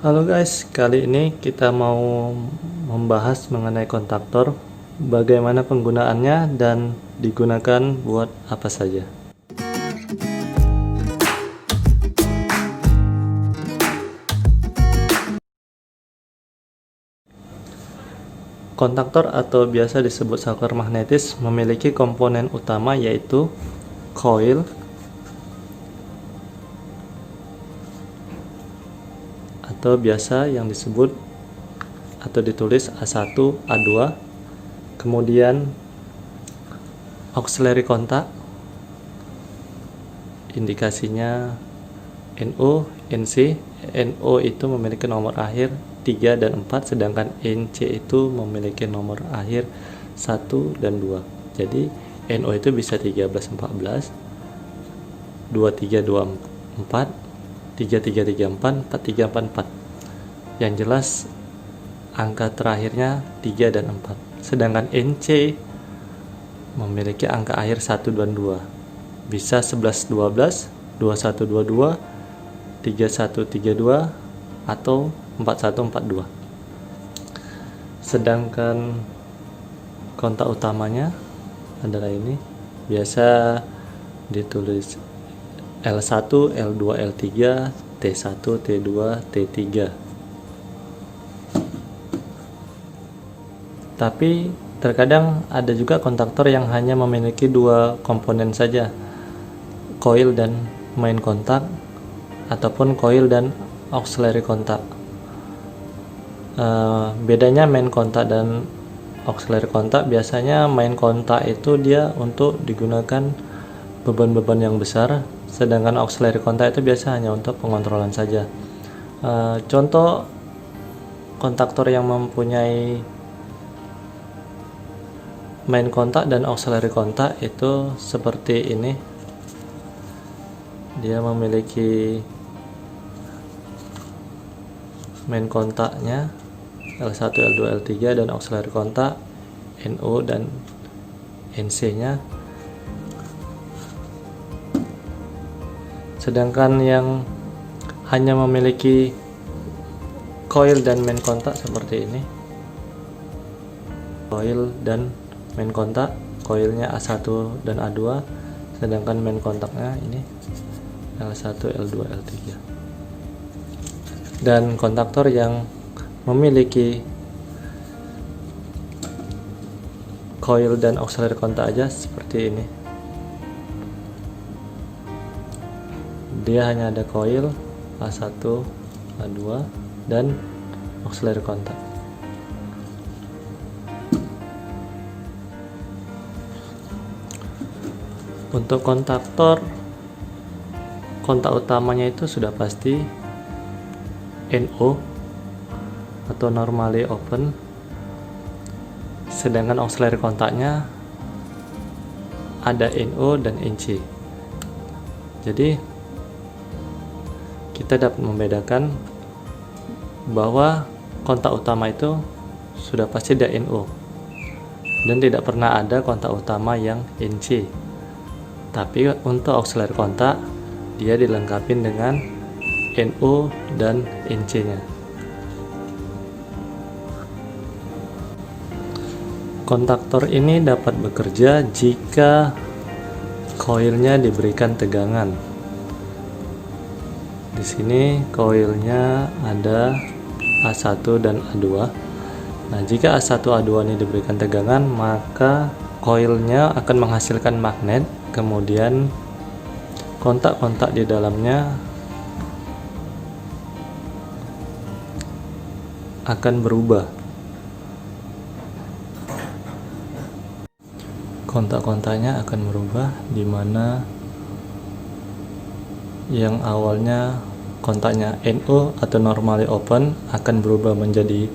Halo guys, kali ini kita mau membahas mengenai kontaktor, bagaimana penggunaannya dan digunakan buat apa saja. Kontaktor atau biasa disebut saklar magnetis memiliki komponen utama yaitu coil atau biasa yang disebut atau ditulis A1, A2, kemudian auxiliary kontak, indikasinya NO, NC. NO itu memiliki nomor akhir 3 dan 4, sedangkan NC itu memiliki nomor akhir 1 dan 2. Jadi NO itu bisa 13, 14, 23, 24, 33, 34, 43, 44. Yang jelas angka terakhirnya 3 dan 4. Sedangkan NC memiliki angka akhir 1 dan 2. Bisa 11, 12, 21, 22, 31, 32, atau 41, 42. Sedangkan kontak utamanya adalah ini. Biasa ditulis L1, L2, L3, T1, T2, T3. Tapi terkadang ada juga kontaktor yang hanya memiliki dua komponen saja, coil dan main kontak, ataupun coil dan auxiliary kontak. Bedanya main kontak dan auxiliary kontak, biasanya main kontak itu dia untuk digunakan beban-beban yang besar, sedangkan auxiliary kontak itu biasa hanya untuk pengontrolan saja. Contoh kontaktor yang mempunyai main kontak dan auxiliary kontak itu seperti ini. Dia memiliki main kontaknya L1, L2, L3 dan auxiliary kontak NO dan NC nya. Sedangkan yang hanya memiliki coil dan main kontak seperti ini. Coil dan main kontak, coilnya A1 dan A2, sedangkan main kontaknya ini L1, L2, L3. Dan kontaktor yang memiliki coil dan auxiliary kontak aja seperti ini. Dia hanya ada coil A1, A2 dan auxiliary kontak. Untuk kontaktor, kontak utamanya itu sudah pasti NO atau normally open, sedangkan auxiliary kontaknya ada NO dan NC. Jadi kita dapat membedakan bahwa kontak utama itu sudah pasti ada NO dan tidak pernah ada kontak utama yang NC. Tapi untuk auxiliary kontak dia dilengkapi dengan NO dan NC nya. Kontaktor ini dapat bekerja jika coilnya diberikan tegangan. Di sini coilnya ada A1 dan A2. Nah, jika A1 A2 ini diberikan tegangan, maka coilnya akan menghasilkan magnet, kemudian kontak-kontak di dalamnya akan berubah. Kontak-kontaknya akan berubah, di mana yang awalnya kontaknya NO atau normally open akan berubah menjadi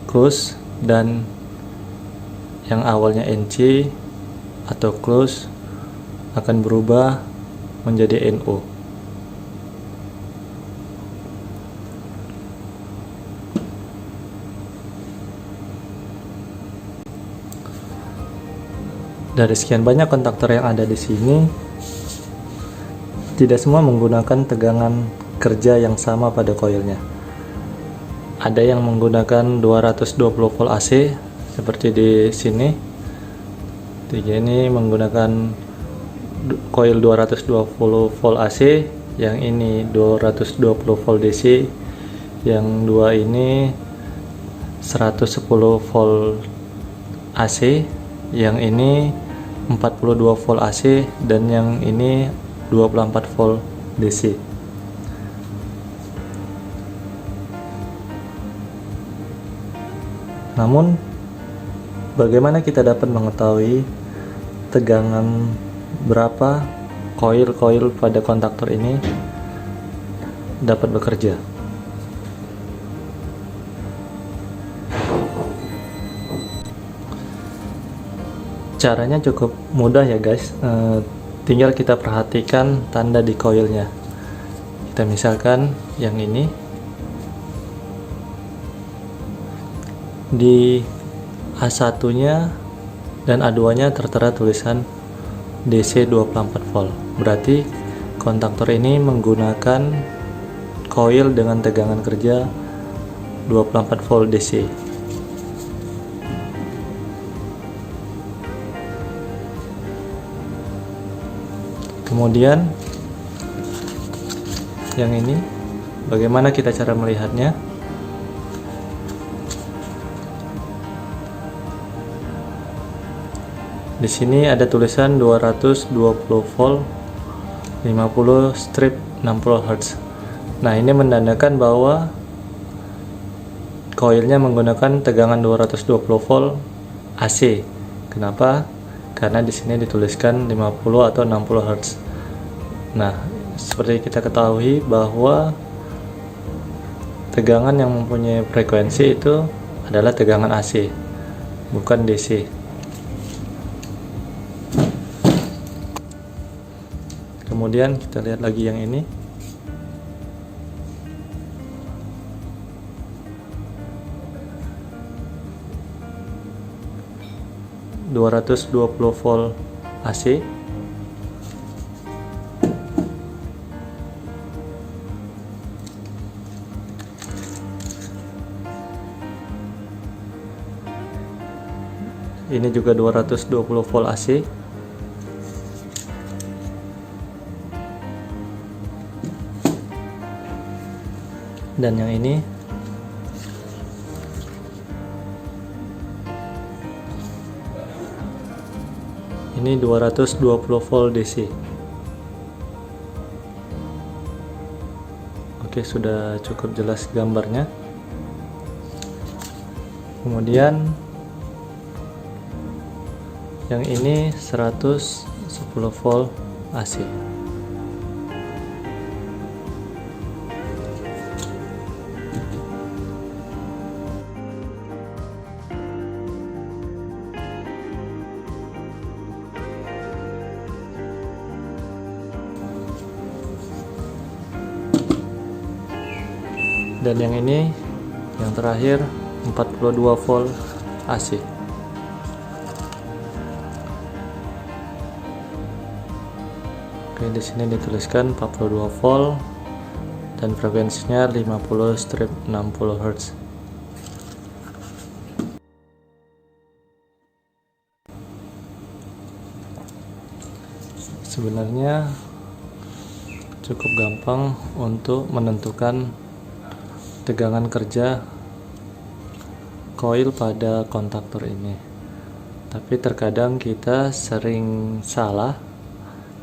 close, dan yang awalnya NC atau close akan berubah menjadi NO. Dari sekian banyak kontaktor yang ada di sini, tidak semua menggunakan tegangan kerja yang sama pada koilnya. Ada yang menggunakan 220 volt AC seperti di sini. Tiga ini menggunakan coil 220 volt AC, yang ini 220 volt DC, yang dua ini 110 volt AC, yang ini 42 volt AC, dan yang ini 24 volt DC. Namun, bagaimana kita dapat mengetahui tegangan berapa koil-koil pada kontaktor ini dapat bekerja? Caranya cukup mudah ya guys, tinggal kita perhatikan tanda di koilnya. Kita misalkan yang ini, di A1 nya dan A2 nya tertera tulisan DC 24 volt, berarti kontaktor ini menggunakan koil dengan tegangan kerja 24 volt DC. Kemudian yang ini, bagaimana kita cara melihatnya? Di sini ada tulisan 220 volt 50 strip 60 Hz. Nah, ini menandakan bahwa koilnya menggunakan tegangan 220 volt AC. Kenapa? Karena di sini dituliskan 50 atau 60 Hz. Nah, seperti kita ketahui bahwa tegangan yang mempunyai frekuensi itu adalah tegangan AC, bukan DC. Kemudian kita lihat lagi yang ini. ...220 volt AC. Ini juga 220 volt AC. Dan yang ini ini 220 volt DC. Oke, sudah cukup jelas gambarnya. Kemudian yang ini 110 volt AC. Dan yang ini, yang terakhir 42 volt AC. Oke, di sini dituliskan 42 volt dan frekuensinya 50 strip 60 Hz. Sebenarnya cukup gampang untuk menentukan tegangan kerja koil pada kontaktor ini, tapi terkadang kita sering salah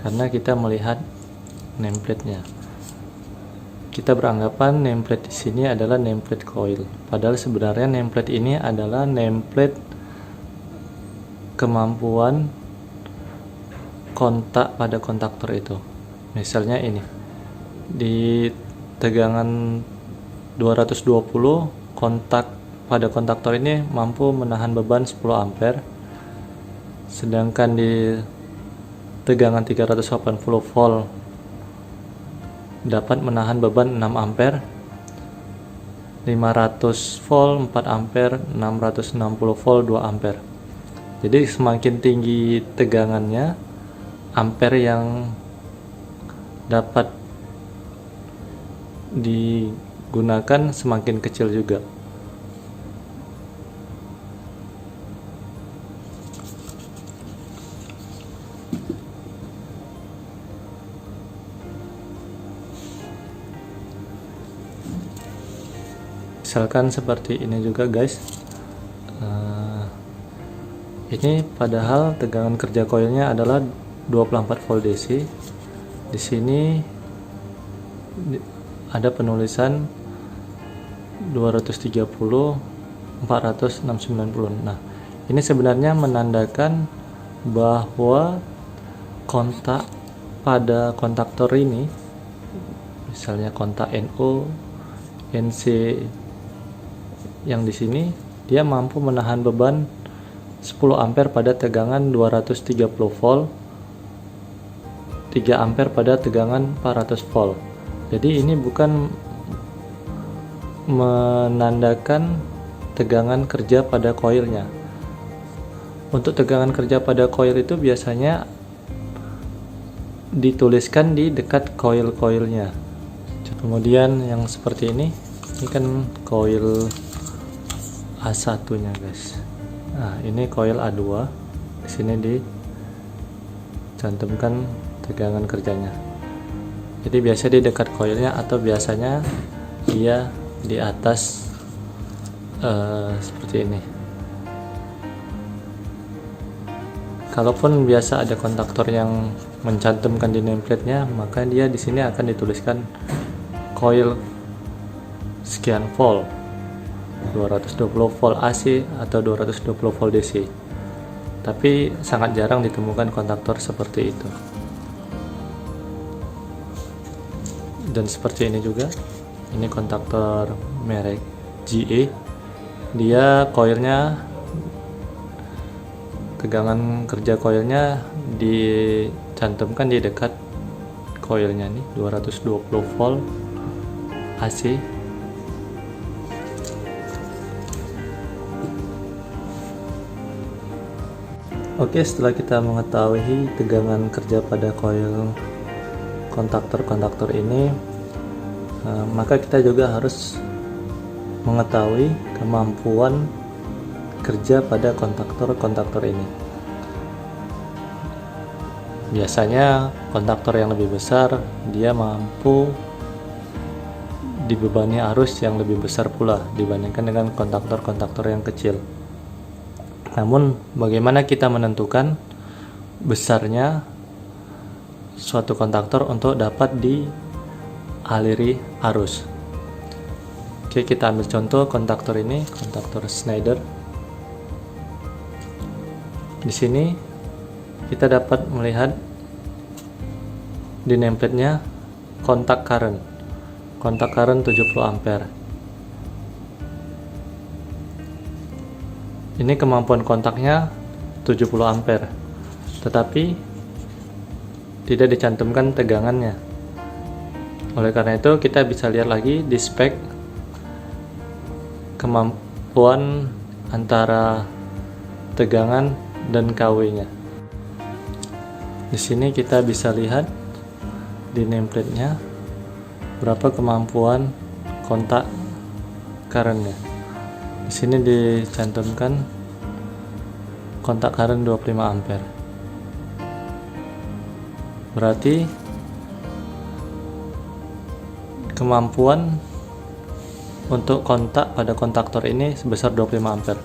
karena kita melihat nameplate-nya. Kita beranggapan nameplate di sini adalah nameplate coil, padahal sebenarnya nameplate ini adalah nameplate kemampuan kontak pada kontaktor itu. Misalnya ini, di tegangan 220, kontak pada kontaktor ini mampu menahan beban 10 ampere, sedangkan di tegangan 380 volt dapat menahan beban 6 ampere, 500 volt 4 ampere, 660 volt 2 ampere. Jadi semakin tinggi tegangannya, ampere yang dapat gunakan semakin kecil juga. Misalkan seperti ini juga guys. Ini padahal tegangan kerja koilnya adalah 24 volt DC. Di sini ada penulisan 230 400 690. Nah, ini sebenarnya menandakan bahwa kontak pada kontaktor ini, misalnya kontak NO, NC yang di sini, dia mampu menahan beban 10 ampere pada tegangan 230 volt, 3 ampere pada tegangan 400 volt. Jadi ini bukan menandakan tegangan kerja pada koilnya. Untuk tegangan kerja pada koil itu biasanya dituliskan di dekat koil-koilnya. Kemudian yang seperti ini kan koil A1 nya guys. Nah, ini koil A2. Di sini dicantumkan tegangan kerjanya. Jadi biasa di dekat koilnya atau biasanya dia di atas seperti ini. Kalaupun biasa ada kontaktor yang mencantumkan di nameplate-nya, maka dia di sini akan dituliskan koil sekian volt, 220 volt AC atau 220 volt DC. Tapi sangat jarang ditemukan kontaktor seperti itu. Dan seperti ini juga, ini kontaktor merek GE. Dia koilnya, tegangan kerja koilnya dicantumkan di dekat koilnya nih, 220 volt AC. Oke, setelah kita mengetahui tegangan kerja pada koil kontaktor-kontaktor ini, maka kita juga harus mengetahui kemampuan kerja pada kontaktor-kontaktor ini. Biasanya kontaktor yang lebih besar dia mampu dibebani arus yang lebih besar pula dibandingkan dengan kontaktor-kontaktor yang kecil. Namun bagaimana kita menentukan besarnya suatu kontaktor untuk dapat dialiri arus? Oke, kita ambil contoh kontaktor ini, kontaktor Schneider. Di sini kita dapat melihat di nameplate-nya kontak current 70 ampere. Ini kemampuan kontaknya 70 ampere, tetapi tidak dicantumkan tegangannya. Oleh karena itu kita bisa lihat lagi di spek kemampuan antara tegangan dan kW-nya. Di sini kita bisa lihat di nameplate-nya berapa kemampuan kontak current-nya. Di sini dicantumkan kontak current 25 ampere. Berarti kemampuan untuk kontak pada kontaktor ini sebesar 25 ampere.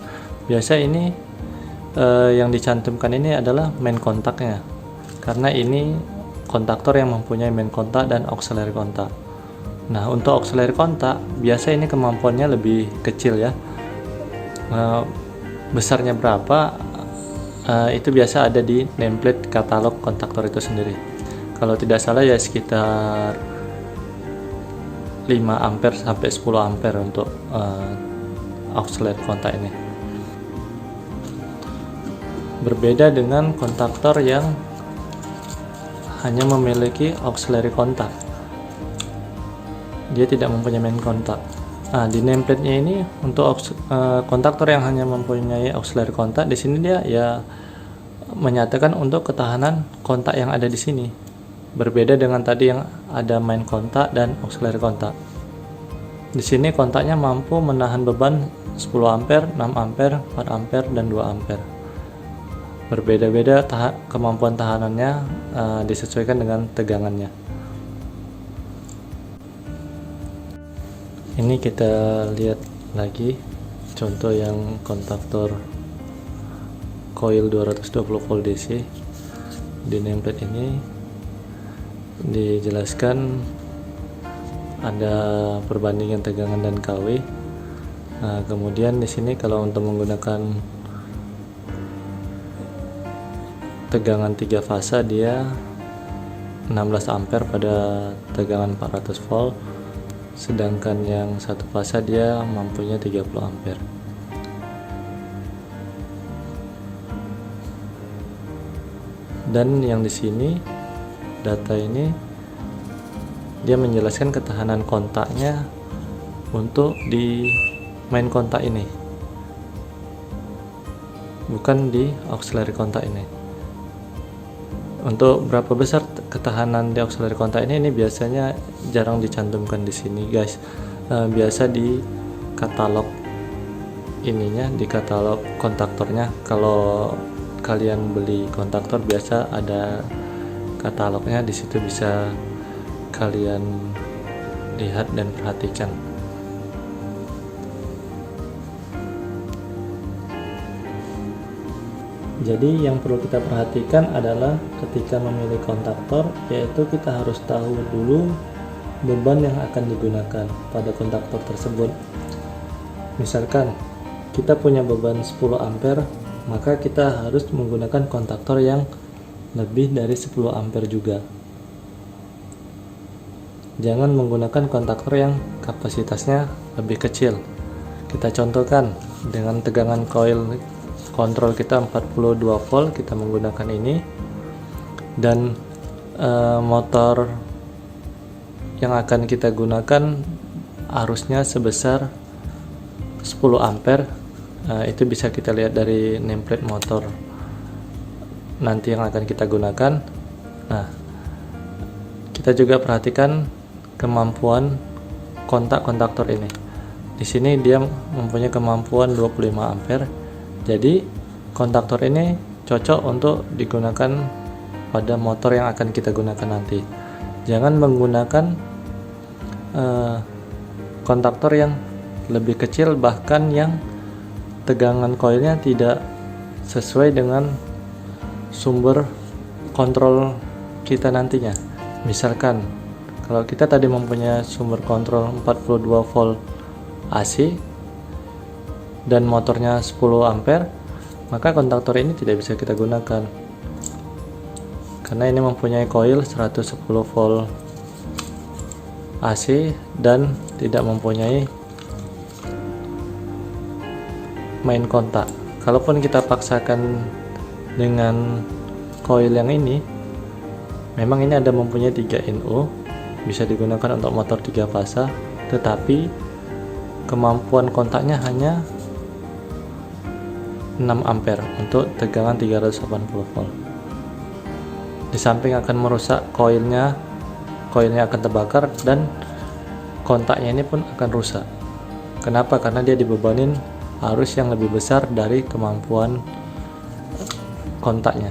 Biasa ini yang dicantumkan ini adalah main kontaknya, karena ini kontaktor yang mempunyai main kontak dan auxiliary kontak. Nah, untuk auxiliary kontak biasa ini kemampuannya lebih kecil ya. Besarnya berapa itu biasa ada di nameplate katalog kontaktor itu sendiri. Kalau tidak salah ya sekitar 5 ampere sampai 10 ampere untuk auxiliary kontak ini. Berbeda dengan kontaktor yang hanya memiliki auxiliary kontak, dia tidak mempunyai main kontak. Nah, di nameplate-nya ini untuk kontaktor yang hanya mempunyai auxiliary kontak, di sini dia ya menyatakan untuk ketahanan kontak yang ada di sini. Berbeda dengan tadi yang ada main kontak dan auxiliary kontak. Di sini kontaknya mampu menahan beban 10 ampere, 6 ampere, 4 ampere, dan 2 ampere. Berbeda-beda kemampuan tahanannya, disesuaikan dengan tegangannya. Ini kita lihat lagi contoh yang kontaktor coil 220 volt DC. Di nameplate ini dijelaskan ada perbandingan tegangan dan kW. Nah, kemudian di sini kalau untuk menggunakan tegangan 3 fasa dia 16 ampere pada tegangan 400 volt, sedangkan yang satu fasa dia mampunya 30 ampere. Dan yang di sini data ini dia menjelaskan ketahanan kontaknya untuk di main kontak ini, bukan di auxiliary kontak ini. Untuk berapa besar ketahanan di auxiliary kontak ini biasanya jarang dicantumkan di sini, guys. Biasa di katalog ininya, di katalog kontaktornya. Kalau kalian beli kontaktor biasa ada katalognya, di situ bisa kalian lihat dan perhatikan. Jadi yang perlu kita perhatikan adalah ketika memilih kontaktor, yaitu kita harus tahu dulu beban yang akan digunakan pada kontaktor tersebut. Misalkan kita punya beban 10 ampere, maka kita harus menggunakan kontaktor yang lebih dari 10 ampere juga. Jangan menggunakan kontaktor yang kapasitasnya lebih kecil. Kita contohkan dengan tegangan coil kontrol kita 42 volt, kita menggunakan ini, dan motor yang akan kita gunakan arusnya sebesar 10 ampere. Itu bisa kita lihat dari nameplate motor nanti yang akan kita gunakan. Nah, kita juga perhatikan kemampuan kontaktor ini. Di sini dia mempunyai kemampuan 25 ampere. Jadi kontaktor ini cocok untuk digunakan pada motor yang akan kita gunakan nanti. Jangan menggunakan kontaktor yang lebih kecil, bahkan yang tegangan koilnya tidak sesuai dengan sumber kontrol kita nantinya. Misalkan kalau kita tadi mempunyai sumber kontrol 42 volt AC dan motornya 10 ampere, maka kontaktor ini tidak bisa kita gunakan karena ini mempunyai coil 110 volt AC dan tidak mempunyai main kontak. Kalaupun kita paksakan dengan coil yang ini, memang ini ada mempunyai 3 NO, bisa digunakan untuk motor 3 fasa, tetapi kemampuan kontaknya hanya 6 ampere untuk tegangan 380 volt. Di samping akan merusak koilnya akan terbakar dan kontaknya ini pun akan rusak. Kenapa? Karena dia dibebanin arus yang lebih besar dari kemampuan kontaknya.